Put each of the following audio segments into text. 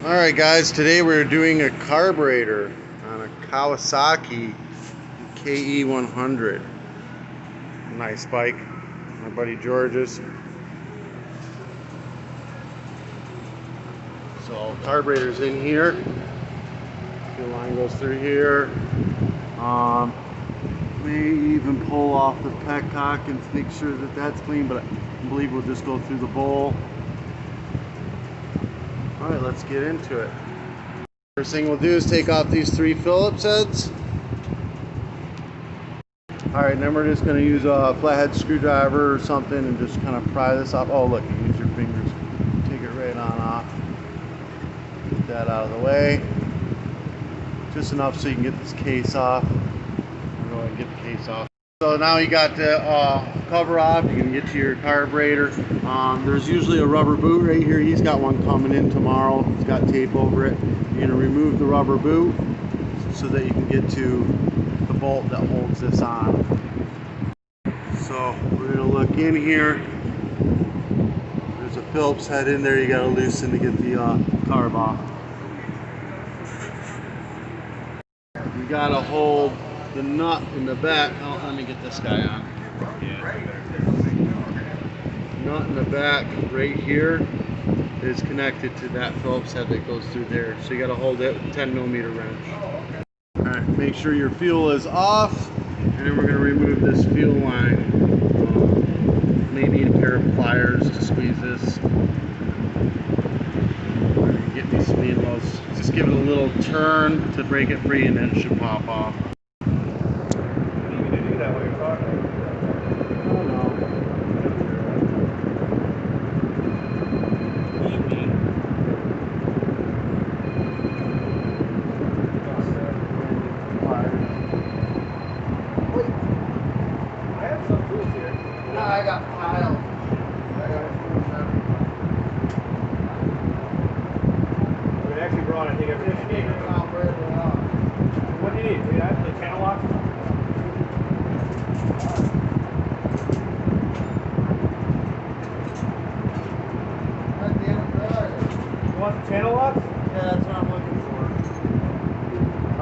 Alright guys, today we're doing a carburetor on a Kawasaki ke100. Nice bike, my buddy George's. So carburetor's in here. Fuel line goes through here. May even pull off the petcock and make sure that that's clean, but I believe we'll just go through the bowl. Alright, let's get into it. First thing we'll do is take off these 3 Phillips heads. Alright, then we're just going to use a flathead screwdriver or something and just kind of pry this off. Oh look, you use your fingers. Take it right on off. Get that out of the way. Just enough so you can get this case off. Go ahead and get the case off. So now you got the cover off, you can get to your carburetor. There's usually a rubber boot right here. He's got one coming in tomorrow. It's got tape over it. You're going to remove the rubber boot so that you can get to the bolt that holds this on. So we're going to look in here. There's a Phillips head in there you got to loosen to get the carb off. You got to hold the nut in the back. Oh, let me get this guy on. Nut in the back right here is connected to that Phillips head that goes through there. So you got to hold it with a 10mm wrench. Alright, make sure your fuel is off, and then we're going to remove this fuel line. Maybe a pair of pliers to squeeze this. Get me some needles. Just give it a little turn to break it free, and then it should pop off. I got piles. We actually brought, I think, everything. What do you need? Do you have the channel lock? You want the channel locks? Yeah, that's what I'm looking for.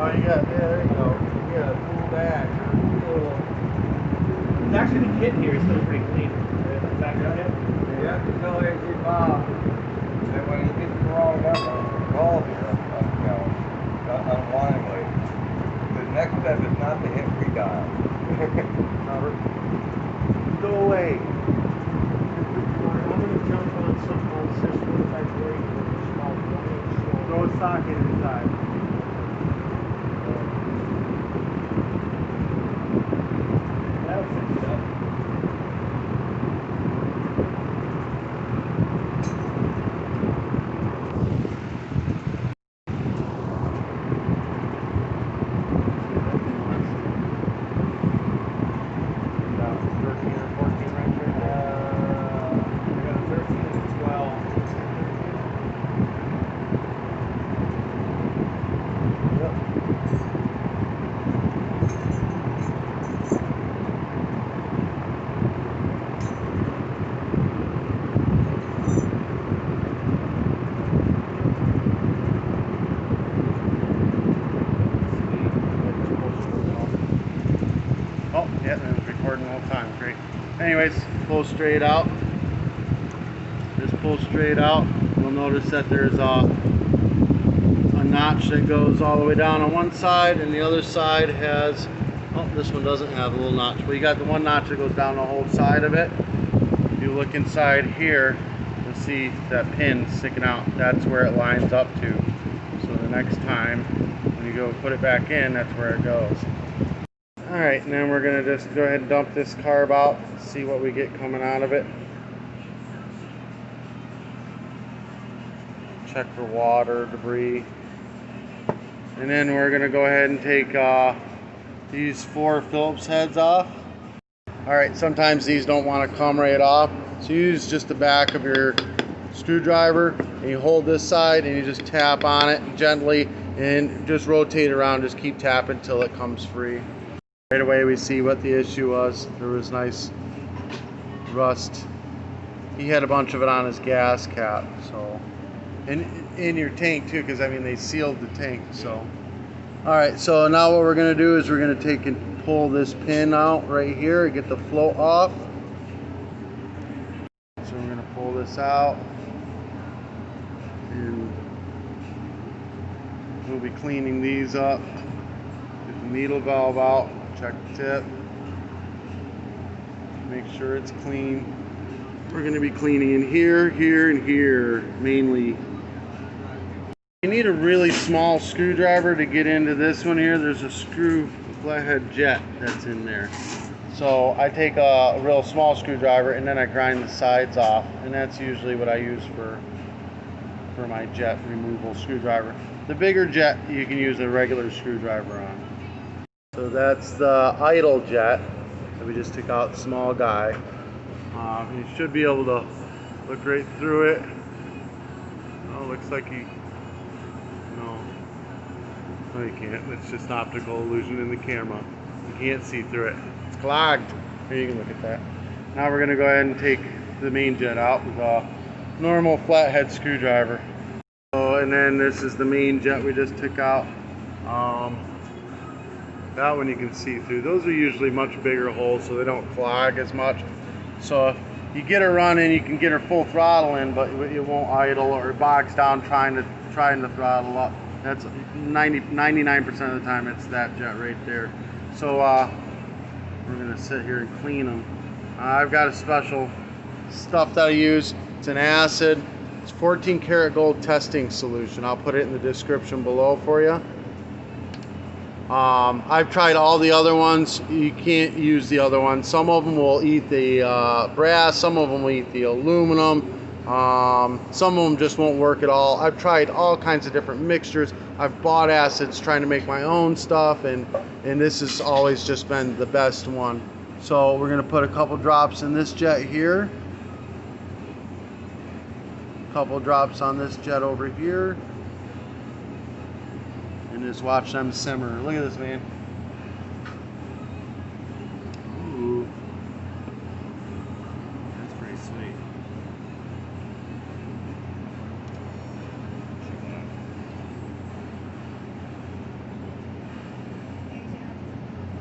Oh, you got, yeah, there you go. You got a cool bag. It's actually the kit here is still pretty clean. The factory kit. Yeah, you tell AJ Bob that when he gets the wrong number, call here, unwindingly. The next step is not to hit redial. Go away. I'm going to jump on some system type radio. Throw a socket inside. That'll fix it up. Oh, yeah, it was recording all the time. Great. Anyways, pull straight out. Just pull straight out. You'll notice that there's a notch that goes all the way down on one side, and the other side has, oh, this one doesn't have a little notch. Well, you got the one notch that goes down the whole side of it. If you look inside here, you'll see that pin sticking out. That's where it lines up to. So the next time when you go put it back in, that's where it goes. Alright, and then we're going to just go ahead and dump this carb out, see what we get coming out of it. Check for water, debris. And then we're going to go ahead and take these 4 Phillips heads off. Alright, sometimes these don't want to come right off. So use just the back of your screwdriver, and you hold this side and you just tap on it gently and just rotate around. Just keep tapping until it comes free. Right away we see what the issue was. There was nice rust. He had a bunch of it on his gas cap, so, and in your tank too, because I mean they sealed the tank. So all right, so now what we're going to do is we're going to take and pull this pin out right here and get the float off. So we're going to pull this out and we'll be cleaning these up. Get the needle valve out, check the tip, make sure it's clean. We're going to be cleaning in here, here, and here mainly. You need a really small screwdriver to get into this one here. There's a screw flathead jet that's in there. So I take a real small screwdriver and then I grind the sides off, and that's usually what I use for my jet removal screwdriver. The bigger jet you can use a regular screwdriver on. So that's the idle jet that we just took out, the small guy. You should be able to look right through it. Oh, looks like you No, you can't. It's just optical illusion in the camera. You can't see through it. It's clogged. Here, you can look at that. Now we're going to go ahead and take the main jet out with a normal flathead screwdriver. Oh, and then this is the main jet we just took out. That one you can see through. Those are usually much bigger holes, so they don't clog as much. So if you get her running, you can get her full throttle in, but it won't idle or bogs down trying to throttle up. That's 99% of the time it's that jet right there. So we're gonna sit here and clean them. I've got a special stuff that I use. It's an acid. It's 14 karat gold testing solution. I'll put it in the description below for you. I've tried all the other ones. You can't use the other ones. Some of them will eat the brass. Some of them will eat the aluminum. Some of them just won't work at all. I've tried all kinds of different mixtures. I've bought acids trying to make my own stuff, and this has always just been the best one. So we're going to put a couple drops in this jet here, a couple drops on this jet over here, and just watch them simmer. Look at this, man. Ooh, that's pretty sweet.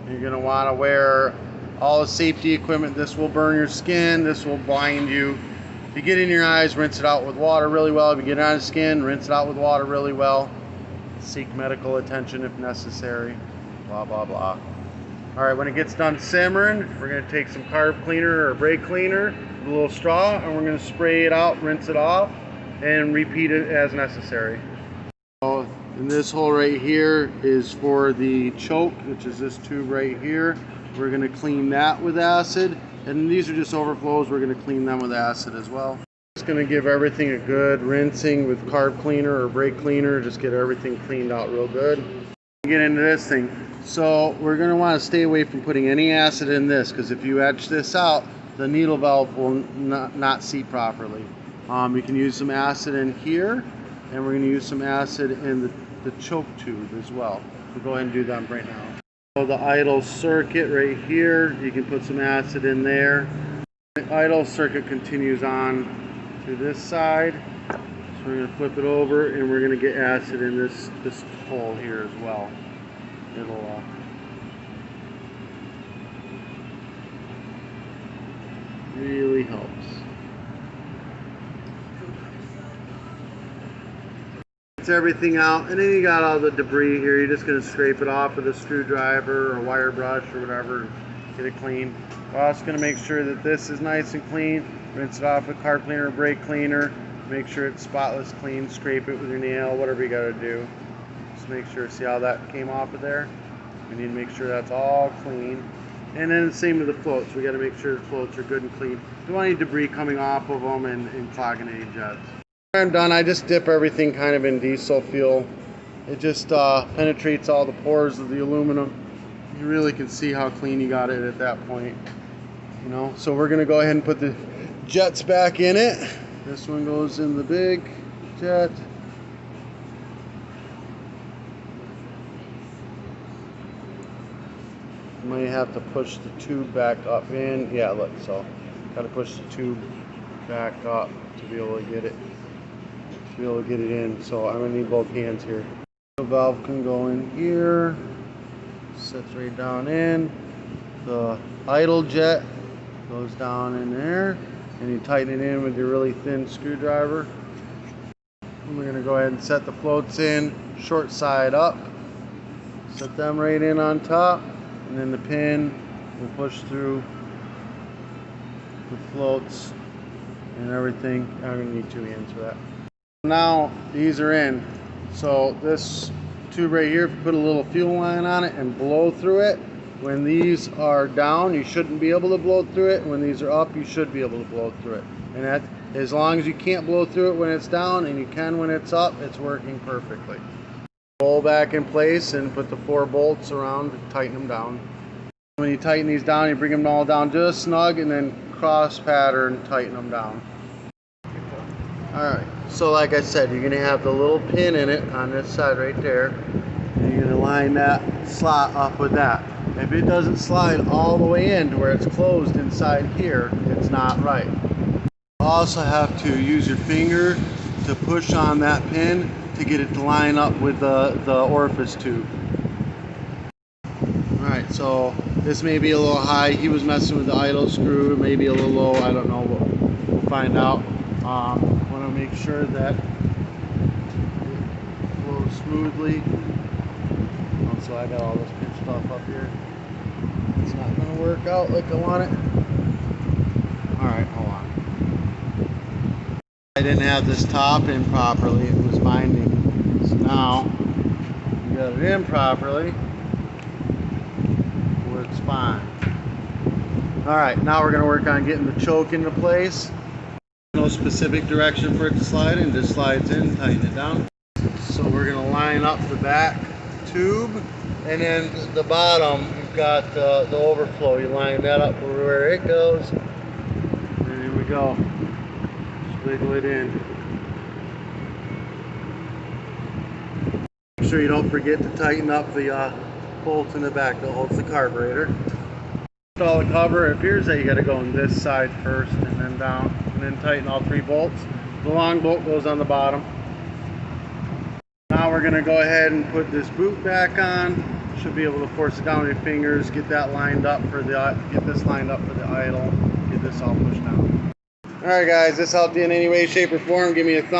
You're going to want to wear all the safety equipment. This will burn your skin. This will blind you. If you get in your eyes, rinse it out with water really well. If you get on the skin, rinse it out with water really well. Seek medical attention if necessary. Blah, blah, blah. All right, when it gets done simmering, we're going to take some carb cleaner or brake cleaner with a little straw, and we're going to spray it out, rinse it off, and repeat it as necessary. And this hole right here is for the choke, which is this tube right here. We're going to clean that with acid, and these are just overflows. We're going to clean them with acid as well. Just going to give everything a good rinsing with carb cleaner or brake cleaner. Just get everything cleaned out real good. Get into this thing. So we're going to want to stay away from putting any acid in this, because if you etch this out, the needle valve will not seat properly. You can use some acid in here, and we're going to use some acid in the choke tube as well. We'll go ahead and do them right now. So the idle circuit right here, you can put some acid in there. The idle circuit continues on to this side. So we're going to flip it over, and we're going to get acid in this hole here as well. It'll really helps. Everything out, and then you got all the debris here. You're just going to scrape it off with a screwdriver or wire brush or whatever, get it clean. We're also going to make sure that this is nice and clean. Rinse it off with carb cleaner or brake cleaner. Make sure it's spotless clean. Scrape it with your nail, whatever you got to do. Just make sure. See how that came off of there? We need to make sure that's all clean. And then the same with the floats. We got to make sure the floats are good and clean. Don't want any debris coming off of them and clogging any jets. I'm done. I just dip everything kind of in diesel fuel. It just penetrates all the pores of the aluminum. You really can see how clean you got it at that point. You know, so we're gonna go ahead and put the jets back in it. This one goes in the big jet. You might have to push the tube back up in. Yeah, look, so gotta push the tube back up to be able to get it. to be able to get it in. So I'm going to need both hands here. The valve can go in here, sits right down in. The idle jet goes down in there, and you tighten it in with your really thin screwdriver. And we're going to go ahead and set the floats in short side up. Set them right in on top, and then the pin will push through the floats and everything. I'm going to need 2 hands for that. Now these are in. So this tube right here, if you put a little fuel line on it and blow through it, when these are down, you shouldn't be able to blow through it. When these are up, you should be able to blow through it. And that, as long as you can't blow through it when it's down and you can when it's up, it's working perfectly. Pull back in place and put the 4 bolts around to tighten them down. When you tighten these down, you bring them all down just snug and then cross pattern tighten them down. Alright, so like I said, you're going to have the little pin in it on this side right there. And you're going to line that slot up with that. If it doesn't slide all the way in to where it's closed inside here, it's not right. You also have to use your finger to push on that pin to get it to line up with the orifice tube. Alright, so this may be a little high. He was messing with the idle screw, maybe a little low, I don't know, we'll find out. Want to make sure that it flows smoothly. Also, I got all this good stuff up here. It's not going to work out like I want it. Alright, hold on. I didn't have this top in properly, it was binding. So now, we got it in properly. Works fine. Alright, now we're going to work on getting the choke into place. No specific direction for it to slide in, just slides in, tighten it down. So we're going to line up the back tube, and then the bottom, you've got the overflow. You line that up where it goes. And here we go. Just wiggle it in. Make sure you don't forget to tighten up the bolt in the back that holds the carburetor. Install the cover. It appears that you got to go on this side first and then down, and then tighten all 3 bolts. The long bolt goes on the bottom. Now we're going to go ahead and put this boot back on. Should be able to force it down with your fingers. Get that lined up for get this lined up for the idle. Get this all pushed down. All right, guys. This helped you in any way, shape, or form? Give me a thumbs